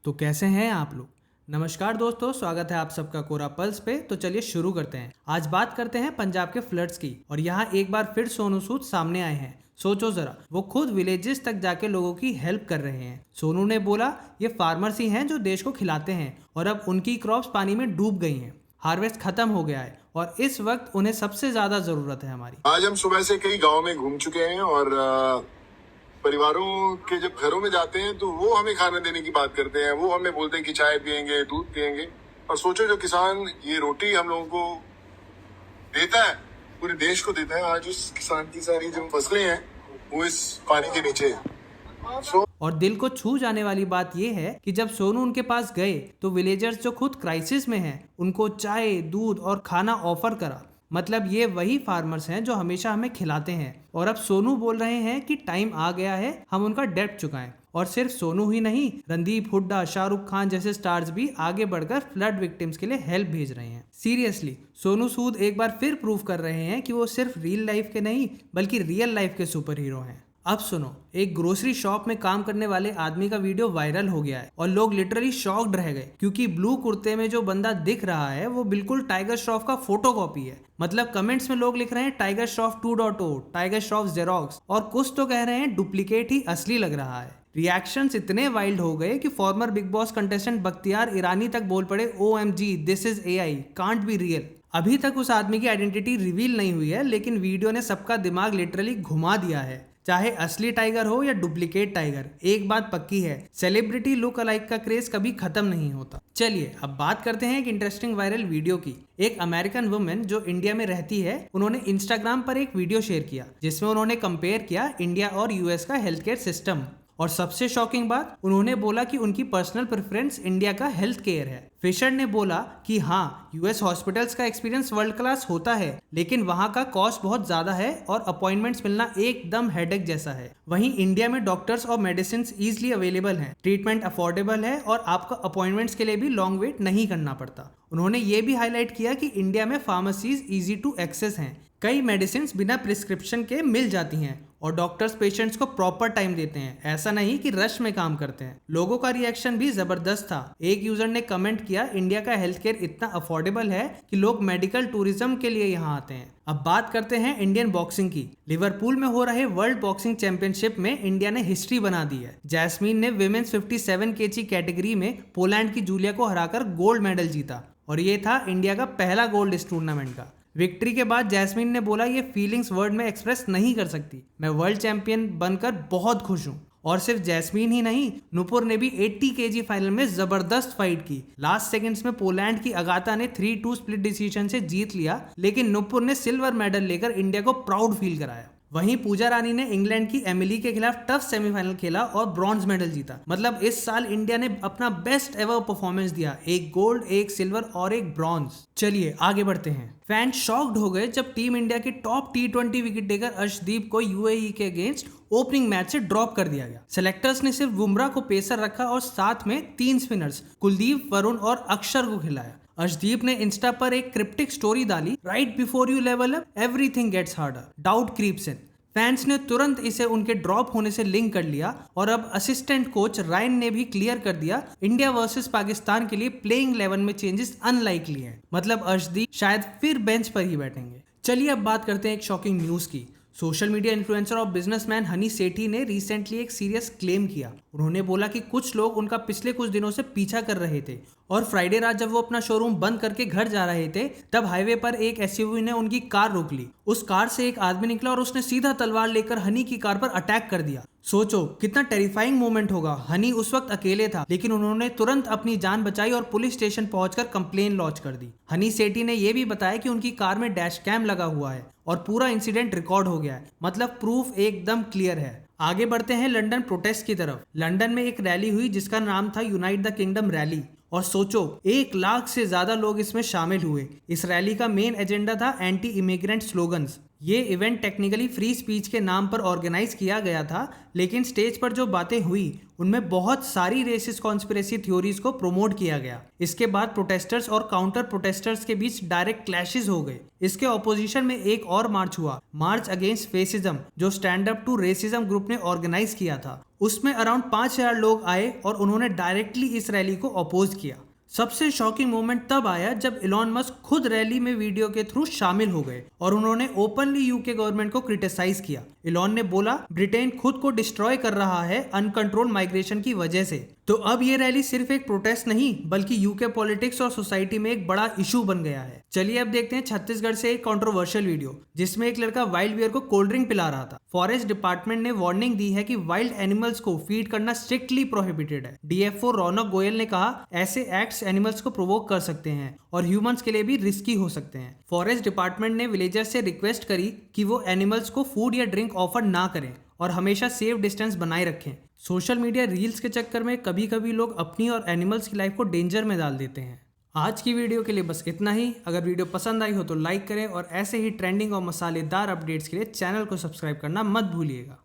तो कैसे हैं आप लोग। नमस्कार दोस्तों, स्वागत है आप सबका कोरा पल्स पे। तो चलिए शुरू करते हैं। आज बात करते हैं पंजाब के फ्लड्स की। और यहाँ एक बार फिर सोनू सूद सामने आए हैं। सोचो जरा, वो खुद विलेजेस तक जाके लोगों की हेल्प कर रहे हैं। सोनू ने बोला ये फार्मर्स ही हैं जो देश को खिलाते हैं और अब उनकी क्रॉप्स पानी में डूब गई हैं। हार्वेस्ट खत्म हो गया है और इस वक्त उन्हें सबसे ज्यादा जरूरत है हमारी। आज हम सुबह से कई गांव में घूम चुके हैं और परिवारों के जब घरों में जाते हैं तो वो हमें खाना देने की बात करते हैं। वो हमें बोलते हैं कि चाय पियेंगे, दूध पियेंगे। और सोचो, जो किसान ये रोटी हम लोगों को देता है, पूरे देश को देता है, आज उस किसान की सारी जो फसलें हैं वो इस पानी के नीचे है। और दिल को छू जाने वाली बात यह है कि जब सोनू उनके पास गए तो विलेजर्स जो खुद क्राइसिस में हैं उनको चाय, दूध और खाना ऑफर करा। मतलब ये वही फार्मर्स हैं जो हमेशा हमें खिलाते हैं। और अब सोनू बोल रहे हैं कि टाइम आ गया है हम उनका डेब्ट चुकाएं। और सिर्फ सोनू ही नहीं, रणदीप हुड्डा, शाहरुख खान जैसे स्टार्स भी आगे बढ़कर फ्लड विक्टिम्स के लिए हेल्प भेज रहे हैं। सीरियसली, सोनू सूद एक बार फिर प्रूव कर रहे हैं कि वो सिर्फ रियल लाइफ के नहीं बल्कि रियल लाइफ के सुपर हीरो हैं। अब सुनो, एक ग्रोसरी शॉप में काम करने वाले आदमी का वीडियो वायरल हो गया है और लोग लिटरली शॉक्ड रह गए क्योंकि ब्लू कुर्ते में जो बंदा दिख रहा है वो बिल्कुल टाइगर श्रॉफ का फोटोकॉपी है। मतलब कमेंट्स में लोग लिख रहे हैं tiger Shroff 2.0, tiger Shroff xerox, और कुछ तो कह रहे हैं डुप्लीकेट ही असली लग रहा है। रिएक्शंस इतने वाइल्ड हो गए कि फॉर्मर बिग बॉस कंटेस्टेंट बख्तियार ईरानी तक बोल पड़े OMG, this is AI, can't be real. अभी तक उस आदमी की आइडेंटिटी रिवील नहीं हुई है, लेकिन वीडियो ने सबका दिमाग लिटरली घुमा दिया है। चाहे असली टाइगर हो या डुप्लीकेट टाइगर, एक बात पक्की है, सेलिब्रिटी लुक अलाइक का क्रेज कभी खत्म नहीं होता। चलिए अब बात करते हैं एक इंटरेस्टिंग वायरल वीडियो की। एक अमेरिकन वुमेन जो इंडिया में रहती है, उन्होंने इंस्टाग्राम पर एक वीडियो शेयर किया जिसमें उन्होंने कंपेयर किया इंडिया और US का हेल्थ केयर सिस्टम। और सबसे शॉकिंग बात, उन्होंने बोला कि उनकी पर्सनल प्रेफरेंस इंडिया का हेल्थ केयर है। फिशर ने बोला कि हाँ, US हॉस्पिटल्स का एक्सपीरियंस वर्ल्ड क्लास होता है, लेकिन वहाँ का कॉस्ट बहुत ज्यादा है और अपॉइंटमेंट्स मिलना एकदम हेडेक जैसा है। वहीं इंडिया में डॉक्टर्स और मेडिसिन इजीली अवेलेबल हैं, ट्रीटमेंट अफोर्डेबल है और आपको अपॉइंटमेंट्स के लिए भी लॉन्ग वेट नहीं करना पड़ता। उन्होंने ये भी हाईलाइट किया कि इंडिया में फार्मेसीज इजी टू एक्सेस हैं, कई मेडिसिन बिना प्रिस्क्रिप्शन के मिल जाती हैं और डॉक्टर्स पेशेंट्स को प्रॉपर टाइम देते हैं, ऐसा नहीं कि रश में काम करते हैं। लोगों का रिएक्शन भी जबरदस्त था। एक यूजर ने कमेंट किया, इंडिया का हेल्थ केयर इतना अफोर्डेबल है कि लोग मेडिकल टूरिज्म के लिए यहाँ आते हैं। अब बात करते हैं इंडियन बॉक्सिंग की। लिवरपूल में हो रहे वर्ल्ड बॉक्सिंग चैंपियनशिप में इंडिया ने हिस्ट्री बना दी है। जैस्मीन ने विमेन्स 57 kg कैटेगरी में पोलैंड की जूलिया को हराकर गोल्ड मेडल जीता और ये था इंडिया का पहला गोल्ड इस टूर्नामेंट का। विक्ट्री के बाद जैस्मीन ने बोला, ये फीलिंग्स वर्ड में एक्सप्रेस नहीं कर सकती, मैं वर्ल्ड चैंपियन बनकर बहुत खुश हूँ। और सिर्फ जैस्मीन ही नहीं, नुपुर ने भी 80 kg फाइनल में जबरदस्त फाइट की। लास्ट सेकंड्स में पोलैंड की अगाता ने 3-2 स्प्लिट डिसीजन से जीत लिया, लेकिन नुपुर ने सिल्वर मेडल लेकर इंडिया को प्राउड फील कराया। वहीं पूजा रानी ने इंग्लैंड की एमिली के खिलाफ टफ सेमीफाइनल खेला और ब्रॉन्ज मेडल जीता। मतलब इस साल इंडिया ने अपना बेस्ट एवर परफॉर्मेंस दिया, एक गोल्ड, एक सिल्वर और एक ब्रॉन्ज। चलिए आगे बढ़ते हैं। फैंस शॉक्ड हो गए जब टीम इंडिया के top T20 wicket taker Arshdeep को UAE के अगेंस्ट ओपनिंग मैच से ड्रॉप कर दिया गया। सेलेक्टर्स ने सिर्फ बुमराह को पेसर रखा और साथ में 3 स्पिनर्स कुलदीप, वरुण और अक्षर को खिलाया। अर्शदीप ने इंस्टा पर एक क्रिप्टिक स्टोरी डाली, right before you level up everything gets harder, doubt creeps in. Fans ने तुरंत इसे उनके ड्रॉप होने से लिंक कर लिया और अब असिस्टेंट कोच रायन ने भी क्लियर कर दिया, इंडिया वर्सेस पाकिस्तान के लिए प्लेइंग 11 में चेंजेस अनलाइकली हैं। मतलब अर्शदीप शायद फिर बेंच पर ही बैठेंगे। चलिए अब बात करते हैं एक शॉकिंग न्यूज की। सोशल मीडिया इन्फ्लुएंसर और बिजनेसमैन हनी सेठी ने रिसेंटली एक सीरियस क्लेम किया। उन्होंने बोला कि कुछ लोग उनका पिछले कुछ दिनों से पीछा कर रहे थे और फ्राइडे रात जब वो अपना शोरूम बंद करके घर जा रहे थे तब हाईवे पर एक SUV ने उनकी कार रोक ली। उस कार से एक आदमी निकला और उसने सीधा तलवार लेकर हनी की कार पर अटैक कर दिया। सोचो कितना टेरिफाइंग मोमेंट होगा। हनी उस वक्त अकेले था, लेकिन उन्होंने तुरंत अपनी जान बचाई और पुलिस स्टेशन पहुंचकर कंप्लेन लॉन्च कर दी। हनी सेठी ने यह भी बताया कि उनकी कार में डैश कैम लगा हुआ है और पूरा इंसिडेंट रिकॉर्ड हो गया है। मतलब प्रूफ एकदम क्लियर है। आगे बढ़ते हैं लंदन प्रोटेस्ट की तरफ। लंदन में एक रैली हुई जिसका नाम था यूनाइट द किंगडम रैली और सोचो 1 लाख से ज्यादा लोग इसमें शामिल हुए। इस रैली का मेन एजेंडा था एंटी इमिग्रेंट स्लोगन्स। ये इवेंट टेक्निकली फ्री स्पीच के नाम पर ऑर्गेनाइज किया गया था, लेकिन स्टेज पर जो बातें हुई उनमें बहुत सारी रेसिस्ट कॉन्स्पिरेसी थ्योरीज को प्रमोट किया गया। इसके बाद प्रोटेस्टर्स और काउंटर प्रोटेस्टर्स के बीच डायरेक्ट क्लैशेस हो गए। इसके ऑपोजिशन में एक और मार्च हुआ, मार्च अगेंस्ट फेसिज्म, जो Stand Up To Racism group ने ऑर्गेनाइज किया था। उसमें अराउंड 5000 लोग आए और उन्होंने डायरेक्टली इस रैली को अपोज किया। सबसे शॉकिंग मोमेंट तब आया जब इलॉन मस्क खुद रैली में वीडियो के थ्रू शामिल हो गए और उन्होंने ओपनली यूके गवर्नमेंट को क्रिटिसाइज किया। इलॉन ने बोला ब्रिटेन खुद को डिस्ट्रॉय कर रहा है अनकंट्रोल्ड माइग्रेशन की वजह से। तो अब ये रैली सिर्फ एक प्रोटेस्ट नहीं बल्कि यूके पॉलिटिक्स और सोसाइटी में एक बड़ा इशू बन गया है। चलिए अब देखते हैं छत्तीसगढ़ से एक कंट्रोवर्शियल वीडियो जिसमें एक लड़का वाइल्ड बियर को कोल्ड ड्रिंक पिला रहा था। फॉरेस्ट डिपार्टमेंट ने वार्निंग दी है कि वाइल्ड एनिमल्स को फीड करना स्ट्रिक्टली प्रोहिबिटेड है। डीएफओ रौनक गोयल ने कहा ऐसे एक्ट्स एनिमल्स को प्रोवोक कर सकते हैं और ह्यूमंस के लिए भी रिस्की हो सकते हैं। फॉरेस्ट डिपार्टमेंट ने विलेजर्स से रिक्वेस्ट करी कि वो एनिमल्स को फूड या ड्रिंक ऑफर ना करें और हमेशा सेफ डिस्टेंस बनाए रखें। सोशल मीडिया रील्स के चक्कर में कभी कभी लोग अपनी और एनिमल्स की लाइफ को डेंजर में डाल देते हैं। आज की वीडियो के लिए बस इतना ही। अगर वीडियो पसंद आई हो तो लाइक करें और ऐसे ही ट्रेंडिंग और मसालेदार अपडेट्स के लिए चैनल को सब्सक्राइब करना मत भूलिएगा।